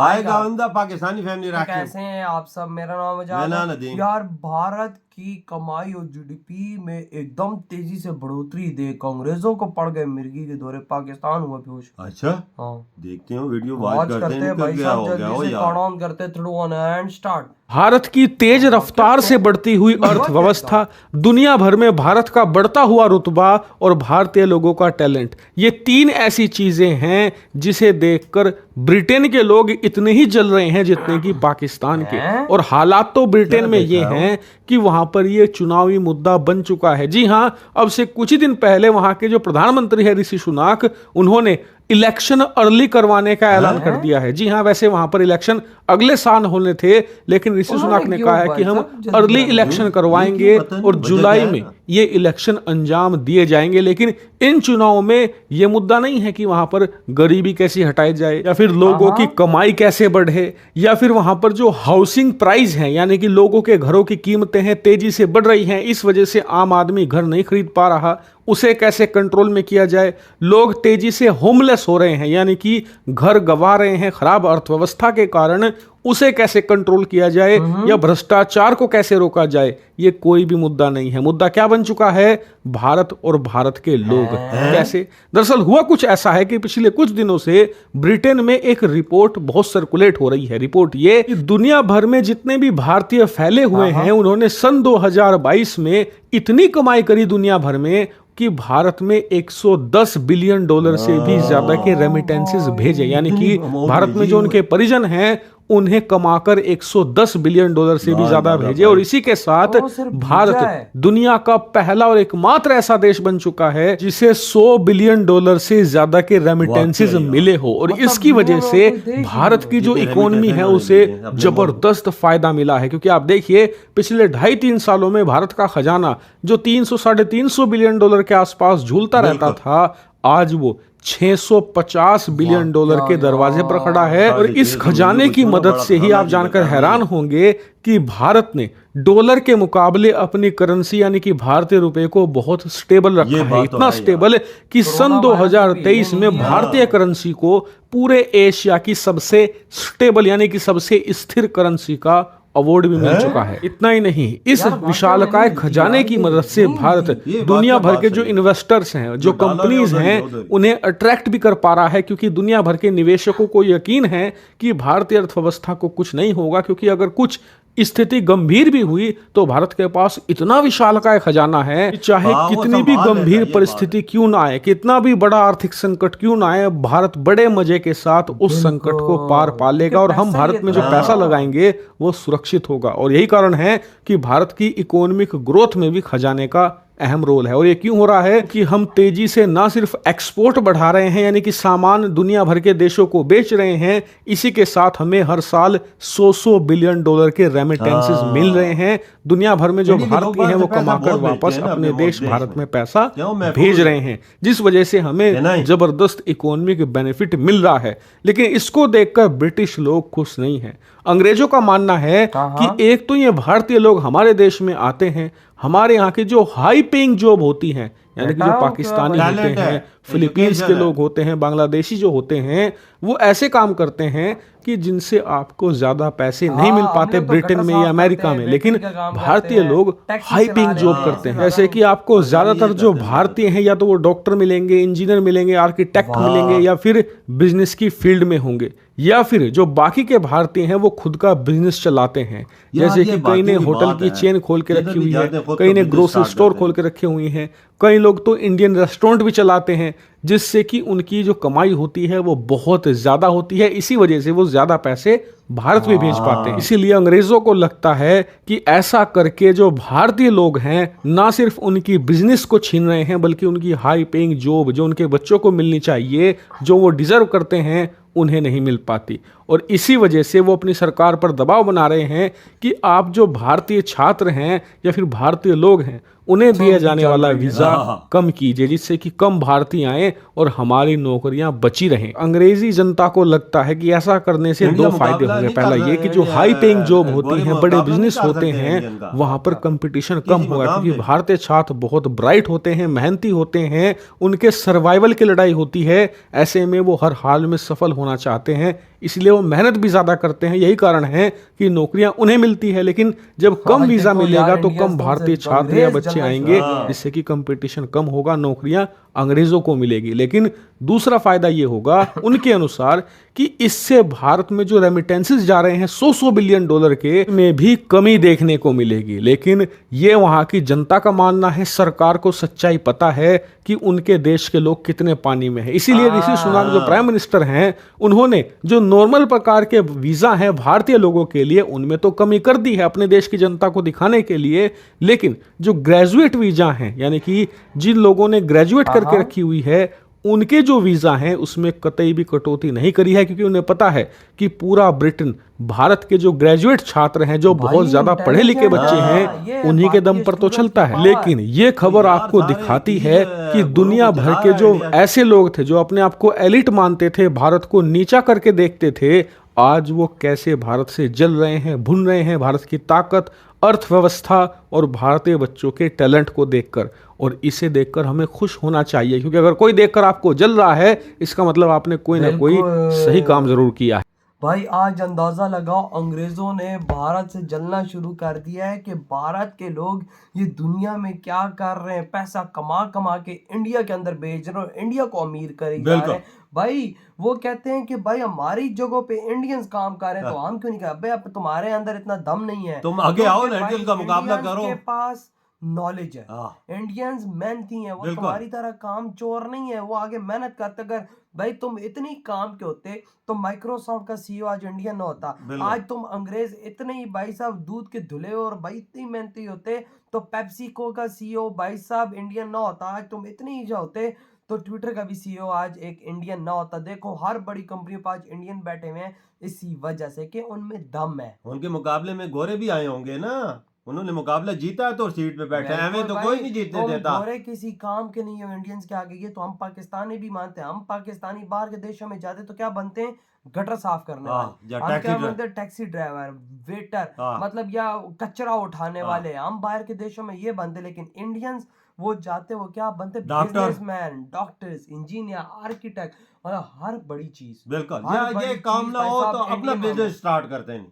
आएगा बंदा पाकिस्तानी फैमिली रखे। कैसे हैं आप सब? मेरा नाम आजाद है। यार भारत की कमाई और जीडीपी में एकदम तेजी से बढ़ोतरी देख अंग्रेजों को पड़ गए मिर्गी के दौरे, पाकिस्तान हुआ बेहोश। अच्छा हाँ देखते हैं वीडियो वाच करते हैं भाई साहब, जल्दी से काउंट ऑन करते हैं 3 2 1 एंड स्टार्ट। भारत की तेज रफ्तार से बढ़ती हुई अर्थव्यवस्था, दुनिया भर में भारत का बढ़ता हुआ रुतबा और भारतीय लोगों का टैलेंट, ये 3 ऐसी चीजें हैं जिसे देखकर ब्रिटेन के लोग इतने ही जल रहे हैं जितने कि पाकिस्तान के। और हालात तो ब्रिटेन में ये हैं कि वहां पर ये चुनावी मुद्दा बन चुका है। जी हां, अब से कुछ ही दिन पहले वहां के जो प्रधानमंत्री है ऋषि सुनाक, उन्होंने इलेक्शन अर्ली करवाने का ऐलान कर दिया है। जी हां, वैसे वहां पर इलेक्शन अगले साल होने थे, लेकिन ऋषि सुनाक ने कहा है कि हम अर्ली इलेक्शन करवाएंगे और जुलाई में ये इलेक्शन अंजाम दिए जाएंगे। लेकिन इन चुनावों में ये मुद्दा नहीं है कि वहां पर गरीबी कैसी हटाई जाए या फिर लोगों की कमाई कैसे बढ़े या फिर वहां पर जो हाउसिंग प्राइस है, यानी कि लोगों के घरों की कीमतें हैं तेजी से बढ़ रही हैं, इस वजह से आम आदमी घर नहीं खरीद पा रहा, उसे कैसे कंट्रोल में किया जाए। लोग तेजी से होमलेस हो रहे हैं, यानी कि घर गंवा रहे हैं खराब अर्थव्यवस्था के कारण, उसे कैसे कंट्रोल किया जाए या भ्रष्टाचार को कैसे रोका जाए, ये कोई भी मुद्दा नहीं है। मुद्दा क्या बन चुका है? भारत और भारत के लोग कैसे। दरअसल हुआ कुछ ऐसा है कि पिछले कुछ दिनों से ब्रिटेन में एक रिपोर्ट बहुत सर्कुलेट हो रही है। रिपोर्ट ये कि दुनिया भर में जितने भी भारतीय फैले हुए हैं, उन्होंने सन 2022 में इतनी कमाई करी दुनिया भर में कि भारत में 110 बिलियन डॉलर से भी ज्यादा के रेमिटेंसेस भेजे, यानी कि भारत में जो उनके परिजन हैं उन्हें कमाकर 110 बिलियन डॉलर से भी ज्यादा भेजे। और इसी के साथ भारत दुनिया का पहला और एकमात्र ऐसा देश बन चुका है जिसे 100 बिलियन डॉलर से ज्यादा के रेमिटेंसेस मिले हो। और इसकी वजह से भारत की जो इकोनॉमी है उसे जबरदस्त फायदा मिला है, क्योंकि आप देखिए पिछले 2.5-3 सालों में भारत का खजाना जो 300-350 बिलियन डॉलर के आसपास झूलता रहता था, आज वो 650 बिलियन डॉलर के दरवाजे पर खड़ा है। और इस खजाने की मदद से ही आप जानकर हैरान होंगे कि भारत ने डॉलर के मुकाबले अपनी करेंसी यानी कि भारतीय रुपए को बहुत स्टेबल रखा है। इतना स्टेबल कि सन 2023 में भारतीय करेंसी को पूरे एशिया की सबसे स्टेबल यानी कि सबसे स्थिर करेंसी का अवार्ड भी मिल चुका है। इतना ही नहीं, इस विशालकाय खजाने की मदद से भारत दुनिया भर के जो इन्वेस्टर्स हैं, जो कंपनीज हैं, उन्हें अट्रैक्ट भी कर पा रहा है, क्योंकि दुनिया भर के निवेशकों को यकीन है कि भारतीय अर्थव्यवस्था को कुछ नहीं होगा, क्योंकि अगर कुछ स्थिति गंभीर भी हुई तो भारत के पास इतना विशालकाय खजाना है, चाहे कितनी भी गंभीर परिस्थिति क्यों ना आए, कितना भी बड़ा आर्थिक संकट क्यों ना आए, भारत बड़े मजे के साथ उस संकट को पार पा लेगा। और हम भारत में जो पैसा लगाएंगे वो सुरक्षित होगा। और यही कारण है कि भारत की इकोनॉमिक ग्रोथ में भी खजाने का अहम रोल है। और ये क्यों हो रहा है कि हम तेजी से ना सिर्फ एक्सपोर्ट बढ़ा रहे हैं, यानी कि सामान दुनिया भर के देशों को बेच रहे हैं, इसी के साथ हमें हर साल 100 बिलियन डॉलर के रेमिटेंसेस मिल रहे हैं। दुनिया भर में जो भारतीय हैं वो कमाकर वापस अपने देश भारत में पैसा भेज रहे हैं, जिस वजह से हमें जबरदस्त इकोनॉमिक बेनिफिट मिल रहा है। लेकिन इसको देखकर ब्रिटिश लोग खुश नहीं हैं। अंग्रेजों का मानना है कि एक तो ये भारतीय लोग हमारे देश में आते हैं, हमारे यहाँ की जो हाई पेइंग जॉब होती हैं, यानी कि जो पाकिस्तानी होते हैं, फिलीपींस के लोग होते हैं, बांग्लादेशी जो होते हैं, वो ऐसे काम करते हैं कि जिनसे आपको ज्यादा पैसे नहीं मिल पाते ब्रिटेन में या अमेरिका में। लेकिन भारतीय लोग हाई पेइंग जॉब करते हैं, जैसे कि आपको ज्यादातर जो भारतीय हैं या तो वो डॉक्टर मिलेंगे, इंजीनियर मिलेंगे, आर्किटेक्ट मिलेंगे, या फिर बिजनेस की फील्ड में होंगे, या फिर जो बाकी के भारतीय हैं वो खुद का बिजनेस चलाते हैं। जैसे कि कई ने होटल की चेन खोल के रखी हुई है, कई ने ग्रोसरी स्टोर खोल के रखे हुए हैं, कई लोग तो इंडियन रेस्टोरेंट भी चलाते हैं, जिससे कि उनकी जो कमाई होती है वो बहुत ज्यादा होती है। इसी वजह से वो ज्यादा पैसे भारत में भेज पाते हैं। इसीलिए अंग्रेजों को लगता है कि ऐसा करके जो भारतीय लोग हैं ना सिर्फ उनकी बिजनेस को छीन रहे हैं, बल्कि उनकी हाई पेइंग जॉब जो उनके बच्चों को मिलनी चाहिए, जो वो डिजर्व करते हैं, उन्हें नहीं मिल पाती। और इसी वजह से वो अपनी सरकार पर दबाव बना रहे हैं कि आप जो भारतीय छात्र हैं या फिर भारतीय लोग हैं, उन्हें दिया जाने वाला वीजा कम कीजिए, जिससे कि कम भारतीय आए और हमारी नौकरियां बची रहें। अंग्रेजी जनता को लगता है कि ऐसा करने से 2 फायदे होंगे। पहला ये कि जो हाई पेइंग जॉब होती हैं, बड़े बिजनेस होते हैं, वहां पर कंपटीशन कम होगा, क्योंकि भारतीय छात्र बहुत ब्राइट होते हैं, मेहनती होते हैं, उनके सर्वाइवल की लड़ाई होती है। ऐसे में वो हर हाल में सफल होना चाहते हैं, इसलिए वो मेहनत भी ज़्यादा करते हैं। यही कारण है कि नौकरियां उन्हें मिलती है, लेकिन जब कम वीज़ा देखो मिलेगा यार, तो इंडियंस कम तो भारतीय सिर्फ छात्र या अंग्रेज बच्चे जलना आएंगे, शुरू हो गए। जिससे कि कंपटीशन कम होगा, नौकरियां अंग्रेज़ों को मिलेगी। लेकिन दूसरा फायदा ये होगा उनके अनुसार कि इससे भारत में जो रेमिटेंसेस जा रहे हैं 100 बिलियन डॉलर के, में भी कमी देखने को मिलेगी। लेकिन ये वहां की जनता का मानना है, सरकार को सच्चाई पता है कि उनके देश के लोग कितने पानी में हैं। इसीलिए ऋषि सुनाक जो प्राइम मिनिस्टर हैं, उन्होंने जो नॉर्मल प्रकार के वीजा हैं भारतीय लोगों के लिए, उनमें तो कमी कर दी है अपने देश की जनता को दिखाने के लिए। लेकिन जो ग्रेजुएट वीजा हैं, यानी कि जिन लोगों ने ग्रेजुएट करके रखी हुई है, उनके जो वीजा हैं उसमें कतई भी कटौती नहीं करी है, क्योंकि उन्हें पता है कि पूरा ब्रिटेन भारत के जो ग्रेजुएट छात्र हैं, जो बहुत ज्यादा पढ़े लिखे बच्चे हैं, उन्हीं के दम पर तो चलता है। लेकिन ये खबर आपको दिखाती है कि दुनिया भर के जो ऐसे लोग थे जो अपने आप को एलिट मानते थे, भारत को नीचा करके देखते थे, आज वो कैसे भारत से जल रहे हैं, भुन रहे हैं भारत की ताकत, अर्थव्यवस्था और भारतीय बच्चों के टैलेंट को देखकर। और इसे देखकर हमें खुश होना चाहिए, क्योंकि अगर कोई देखकर आपको जल रहा है, इसका मतलब आपने कोई ना कोई सही काम जरूर किया है। भाई आज अंदाजा लगाओ, अंग्रेजों ने भारत से जलना शुरू कर दिया है कि भारत के लोग ये दुनिया में क्या कर रहे हैं, पैसा कमा कमा के इंडिया के अंदर भेज रहे हो, इंडिया को अमीर करे जा रहे हैं। भाई वो कहते हैं कि भाई हमारी जगह पे इंडियंस काम कर रहे हैं, तो हम क्यों नहीं कर? भाई अब तुम्हारे अंदर इतना दम नहीं है, तुम आगे आओ ना, इंडियन का मुकाबला करो। के पास नॉलेज है, इंडियंस मेहनती हैं, वो तुम्हारी तरह काम चोर नहीं है, वो आगे मेहनत करते। अगर भाई तुम इतनी काम के होते तो माइक्रोसॉफ्ट का सीईओ आज इंडियन ना होता। आज तुम अंग्रेज इतने ही भाई साहब दूध के धुले और भाई इतनी मेहनती होते तो पेप्सिको का सीईओ भाई साहब इंडियन ना होता। आज तुम इतने ही होते तो ट्विटर का भी सीईओ आज एक इंडियन ना होता। देखो हर बड़ी कंपनी पर आज इंडियन बैठे हुए हैं, इसी वजह से कि उनमें दम है। उनके मुकाबले में गोरे भी आए होंगे ना, उन्होंने मुकाबला जीता है तो सीट पे बैठे हैं, हमें तो कोई नहीं जीतने देता। गोरे किसी काम के नहीं है इंडियंस के आगे। ये तो हम पाकिस्तानी भी मानते हैं, हम पाकिस्तानी बाहर के देशों में जाते तो क्या बनते हैं? गटर साफ करने वाले, हम क्या बनते हैं? टैक्सी ड्राइवर, वेटर, मतलब या कचरा उठाने वाले, हम बाहर के देशों में ये बनते। लेकिन इंडियंस वो जाते, वो क्या बनते? बिजनेसमैन, डॉक्टर्स, इंजीनियर, आर्किटेक्ट, मतलब हर बड़ी चीज। बिल्कुल, ये काम ना हो तो अपना बिजनेस स्टार्ट करते हैं।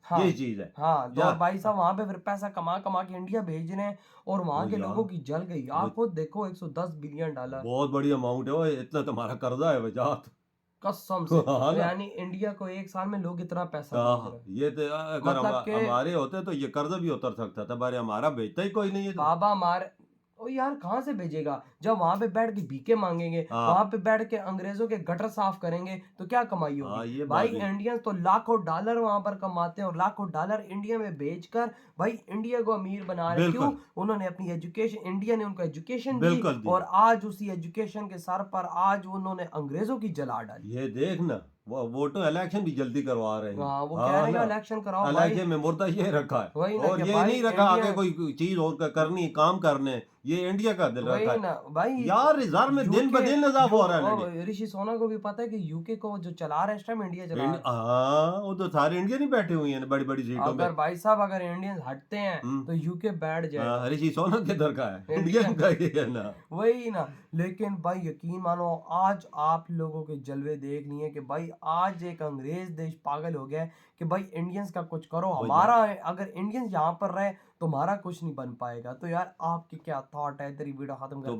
हाँ, ये चीज है। हाँ, तो भाई साहब वहां पे फिर पैसा कमा कमा के इंडिया भेज रहे हैं और वहां के लोगों की जल गई। आप खुद देखो 110 बिलियन डॉलर, बहुत बड़ी अमाउंट है वो, इतना तुम्हारा कर्जा है वजात कसम से। तो यानी इंडिया को एक साल में लोग इतना पैसा भेज रहे हैं। ये तो अगर मतलब हमारे होते तो ये कर्जा भी उतर सकता था, पर हमारा भेजता ही कोई नहीं है। बाबा हमारे ओ यार कहाँ से भेजेगा? जब वहां पे बैठ के भीखे मांगेंगे, वहां पे बैठ के अंग्रेजों के गटर साफ करेंगे तो क्या कमाई होगी? भाई इंडियंस तो लाखों डॉलर वहां पर कमाते हैं और लाखों डॉलर इंडिया में बेचकर भाई इंडिया को अमीर बना रहे हैं। क्यों? उन्होंने अपनी एजुकेशन, इंडिया ने उनको एजुकेशन दी और आज उसी एजुकेशन के सर पर आज उन्होंने अंग्रेजों की जला डाली। ये देखना वो वोटों इलेक्शन भी जल्दी करवा रहे हैं। वो कह रहे हैं इलेक्शन कराओ। इलेक्शन में मुर्दा ये रखा है और ये नहीं रखा आगे कोई चीज और करनी, काम करने, ये इंडिया का दिल रखा है भाई। यार रिजर्व में दिन ब दिन इजाफा हो रहा है। ऋषि सोना को भी पता है कि यूके को जो चला रहा है इस टाइम इंडिया चला रहा है। हाँ, वो तो सारे इंडियन ही बैठे हुए हैं बड़ी बड़ी सीटों पे। अगर भाई साहब अगर इंडियंस हटते हैं तो यूके बैठ जाए। ऋषि सोना किधर का है? इंडियन का ही है ना, वही ना। लेकिन भाई यकीन मानो आज आप लोगों के जलवे देख लिए कि भाई आज एक अंग्रेज देश पागल हो गया है कि भाई इंडियंस का कुछ करो। हमारा अगर इंडियंस यहाँ पर रहे तो हमारा कुछ नहीं बन पाएगा। तो यार आपकी क्या थॉट है? तेरी वीडियो खत्म करते हैं।